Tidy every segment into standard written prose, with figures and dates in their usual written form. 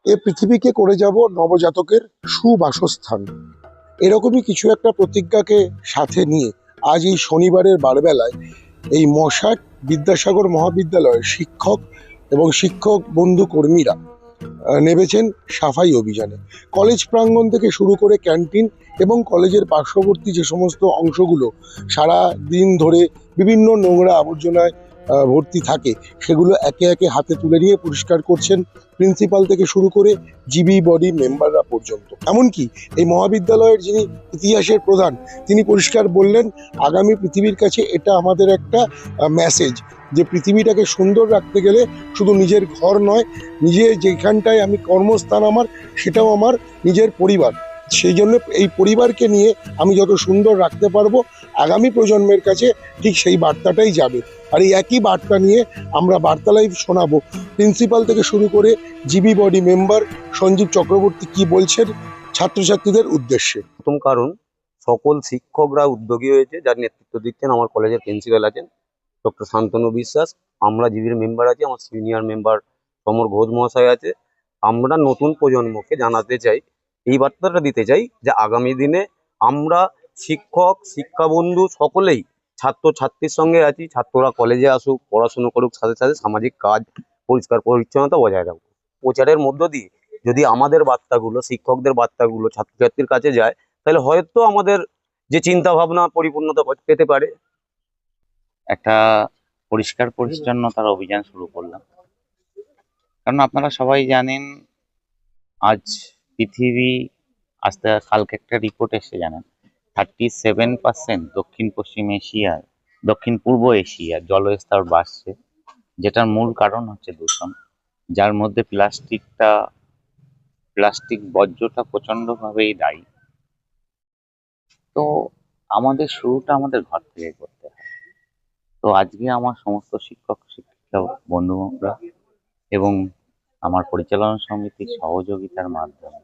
এ পৃথিবীকে করে যাব নবজাতকের সুবাসস্থান। এরকমই কিছু একটা প্রতিজ্ঞাকে সাথে নিয়ে আজ এই শনিবারের বারবেলায় এই মশাট বিদ্যাসাগর মহাবিদ্যালয়ের শিক্ষক এবং শিক্ষক বন্ধু কর্মীরা নেমেছেন সাফাই অভিযানে। কলেজ প্রাঙ্গণ থেকে শুরু করে ক্যান্টিন এবং কলেজের পার্শ্ববর্তী যে সমস্ত অংশগুলো সারা দিন ধরে বিভিন্ন নোংরা আবর্জনায় ভর্তি থাকে, সেগুলো একে একে হাতে তুলে নিয়ে পরিষ্কার করছেন প্রিন্সিপাল থেকে শুরু করে জিবি বডি মেম্বাররা পর্যন্ত। এমনকি এই মহাবিদ্যালয়ের যিনি ইতিহাসের প্রধান, তিনি পরিষ্কার বললেন, আগামী পৃথিবীর কাছে এটা আমাদের একটা মেসেজ যে পৃথিবীটাকে সুন্দর রাখতে গেলে শুধু নিজের ঘর নয়, নিজের যেখানটায় আমি কর্মস্থান আমার, সেটাও আমার নিজের পরিবার। সেই জন্য এই পরিবারকে নিয়ে আমি যত সুন্দর রাখতে পারবো, আগামী প্রজন্মের কাছে ঠিক সেই বার্তাটাই যাবে। আর এই একই বার্তা নিয়ে আমরা বার্তালাইভ শোনাবো প্রিন্সিপাল থেকে শুরু করে GB body member Sanjeev Chakraborty কি বলছেন ছাত্রছাত্রীদের উদ্দেশ্যে। প্রথম কারণ, সকল শিক্ষকরা উদ্যোগী হয়েছে, যার নেতৃত্ব দিচ্ছেন আমার কলেজের প্রিন্সিপাল আছেন ডক্টর শান্তনু বিশ্বাস। আমরা জিবির মেম্বার আছি, আমার সিনিয়র মেম্বার সমর ঘোষ মহাশয় আছে। আমরা নতুন প্রজন্মকে জানাতে চাই, এই বার্তাটা দিতে চাই যে আগামী দিনে আমরা শিক্ষক শিক্ষাবন্ধু সকলেই ছাত্র ছাত্রীর সঙ্গে আছি। ছাত্ররা কলেজে আসুক, পড়াশুনো করুক, সাথে সাথে সামাজিক কাজ, পরিষ্কার পরিচ্ছন্নতা বজায় রাখুক। প্রচারের মধ্য দিয়ে যদি আমাদের বার্তাগুলো, শিক্ষকদের বার্তাগুলো ছাত্রছাত্রীর কাছে যায়, তাহলে হয়তো আমাদের যে চিন্তা ভাবনা পরিপূর্ণতা পেতে পারে। একটা পরিষ্কার পরিচ্ছন্নতার অভিযান শুরু করলাম, কারণ আপনারা সবাই জানেন আজ পৃথিবী, আজকে কালকে একটা রিপোর্ট এসে জানেন 37% দক্ষিণ পশ্চিম এশিয়ার, দক্ষিণ পূর্ব এশিয়ার জলস্তর বাড়ছে, যেটার মূল কারণ হচ্ছে দূষণ, যার মধ্যে প্লাস্টিক বর্জ্যটা প্রচন্ডভাবেই দায়ী। তো আমাদের শুরুটা আমাদের ঘর থেকে করতে হয়। তো আজকে আমার সমস্ত শিক্ষক শিক্ষিকা বন্ধুরা এবং আমার পরিচালনা সমিতির সহযোগিতার মাধ্যমে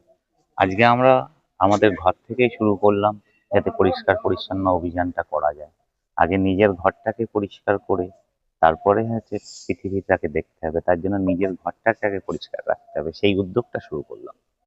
আজকে আমরা আমাদের ঘর থেকেই শুরু করলাম, যাতে পরিষ্কার পরিচ্ছন্ন অভিযানটা করা যায়। আগে নিজের ঘরটাকে পরিষ্কার করে তারপরে হচ্ছে পৃথিবীটাকে দেখতে হবে, তার জন্য নিজের ঘরটাকে আগে পরিষ্কার রাখতে হবে, সেই উদ্যোগটা শুরু করলাম।